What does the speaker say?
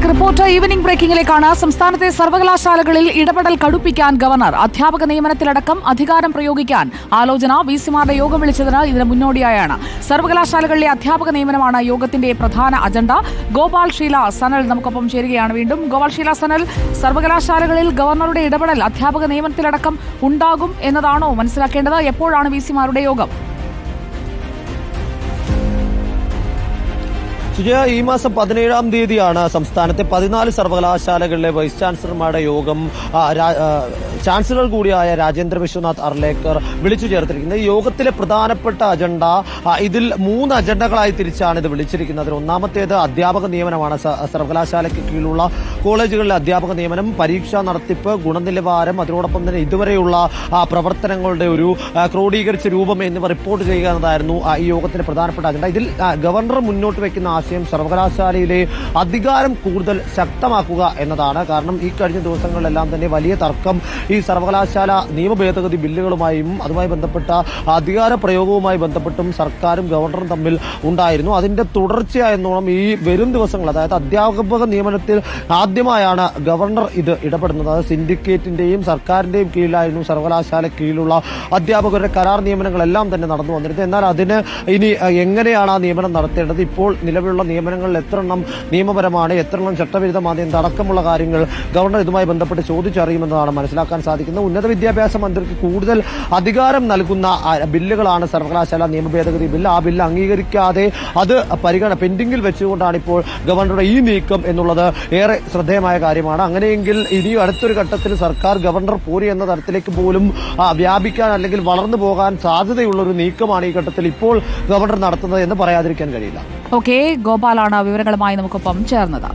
Report evening ബ്രേക്കിംഗിലേക്കാണ്. സംസ്ഥാനത്തെ സർവകലാശാലകളിൽ ഇടപെടൽ കടുപ്പിക്കാൻ ഗവർണർ. അധ്യാപക നിയമനത്തിലടക്കം അധികാരം പ്രയോഗിക്കാൻ ആലോചന. വിസിമാരുടെ യോഗം വിളിച്ചതിന് ഇതിന് മുന്നോടിയായാണ്. സർവകലാശാലകളിലെ അധ്യാപക നിയമനമാണ് യോഗത്തിന്റെ പ്രധാന അജണ്ട. ഗോപാൽ ഷീല സനൽ നമുക്കൊപ്പം ചേരുകയാണ് വീണ്ടും. ഗോപാൽ ഷീല സനൽ, സർവകലാശാലകളിൽ ഗവർണറുടെ ഇടപെടൽ അധ്യാപക നിയമനത്തിലടക്കം ഉണ്ടാകും എന്നതാണോ മനസ്സിലാക്കേണ്ടത്? എപ്പോഴാണ് വിസിമാരുടെ യോഗം? സുജയ, ഈ മാസം 17-ാം തീയതിയാണ് സംസ്ഥാനത്തെ 14 സർവകലാശാലകളിലെ വൈസ് ചാൻസലർമാരുടെ യോഗം ചാൻസലർ കൂടിയായ രാജേന്ദ്ര വിശ്വനാഥ് അർലേക്കർ വിളിച്ചു ചേർത്തിരിക്കുന്നത്. ഈ യോഗത്തിലെ പ്രധാനപ്പെട്ട അജണ്ട, ഇതിൽ 3 അജണ്ടകളായി തിരിച്ചാണ് ഇത് വിളിച്ചിരിക്കുന്നത്. ഒന്നാമത്തേത് അധ്യാപക നിയമനമാണ്. സർവകലാശാലയ്ക്ക് കീഴിലുള്ള കോളേജുകളിലെ അധ്യാപക നിയമനം, പരീക്ഷാ നടത്തിപ്പ്, ഗുണനിലവാരം, അതിനോടൊപ്പം തന്നെ ഇതുവരെയുള്ള പ്രവർത്തനങ്ങളുടെ ഒരു ക്രോഡീകരിച്ച രൂപം എന്നിവ റിപ്പോർട്ട് ചെയ്യുക എന്നതായിരുന്നു ഈ യോഗത്തിന്റെ പ്രധാനപ്പെട്ട അജണ്ട. ഇതിൽ ഗവർണർ മുന്നോട്ട് വയ്ക്കുന്ന ആശയം സർവകലാശാലയിലെ അധികാരം കൂടുതൽ ശക്തമാക്കുക എന്നതാണ്. കാരണം ഈ കഴിഞ്ഞ ദിവസങ്ങളിലെല്ലാം തന്നെ വലിയ തർക്കം ഈ സർവകലാശാല നിയമ ഭേദഗതി ബില്ലുകളുമായും അതുമായി ബന്ധപ്പെട്ട അധികാര പ്രയോഗവുമായി ബന്ധപ്പെട്ടും സർക്കാരും ഗവർണറും തമ്മിൽ ഉണ്ടായിരുന്നു. അതിന്റെ തുടർച്ചയായെന്നോണം ഈ വരും ദിവസങ്ങൾ, അതായത് അധ്യാപക നിയമനത്തിൽ ആദ്യമായാണ് ഗവർണർ ഇത് ഇടപെടുന്നത്. അത് സിൻഡിക്കേറ്റിന്റെയും സർക്കാരിന്റെയും കീഴിലായിരുന്നു സർവകലാശാല കീഴിലുള്ള അധ്യാപകരുടെ കരാർ നിയമനങ്ങളെല്ലാം തന്നെ നടന്നു വന്നിരുന്നത്. എന്നാൽ അതിന് ഇനി എങ്ങനെയാണ് ആ നിയമനം നടത്തേണ്ടത്, ഇപ്പോൾ നിലവിലുള്ള നിയമനങ്ങളിൽ എത്രണ്ണം നിയമപരമാണ്, എത്രണ്ണം ചട്ടവിരുദ്ധമാണ് എന്നടക്കമുള്ള കാര്യങ്ങൾ ഗവർണർ ഇതുമായി ബന്ധപ്പെട്ട് ചോദിച്ചറിയുമെന്നതാണ് മനസ്സിലാക്കാൻ സാധിക്കുന്നത്. ഉന്നത വിദ്യാഭ്യാസ മന്ത്രിക്ക് കൂടുതൽ അധികാരം നൽകുന്ന ബില്ലുകളാണ് സർവകലാശാല നിയമ ഭേദഗതി ബില്ല്. ആ ബില്ല് അംഗീകരിക്കാതെ അത് പെൻഡിംഗിൽ വെച്ചുകൊണ്ടാണ് ഇപ്പോൾ ഗവർണറുടെ ഈ നീക്കം എന്നുള്ളത് ഏറെ ശ്രദ്ധേയമായ കാര്യമാണ്. അങ്ങനെയെങ്കിൽ ഇനി അടുത്തൊരു ഘട്ടത്തിൽ സർക്കാർ ഗവർണർ പോരി എന്ന തരത്തിലേക്ക് പോലും വ്യാപിക്കാൻ അല്ലെങ്കിൽ വളർന്നു പോകാൻ സാധ്യതയുള്ള ഒരു നീക്കമാണ് ഈ ഘട്ടത്തിൽ ഇപ്പോൾ ഗവർണർ നടത്തുന്നത് എന്ന് പറയാതിരിക്കാൻ കഴിയില്ല. ഓക്കെ, ഗോപാലാണ് വിവരങ്ങളുമായി നമുക്കൊപ്പം ചേർന്നത്.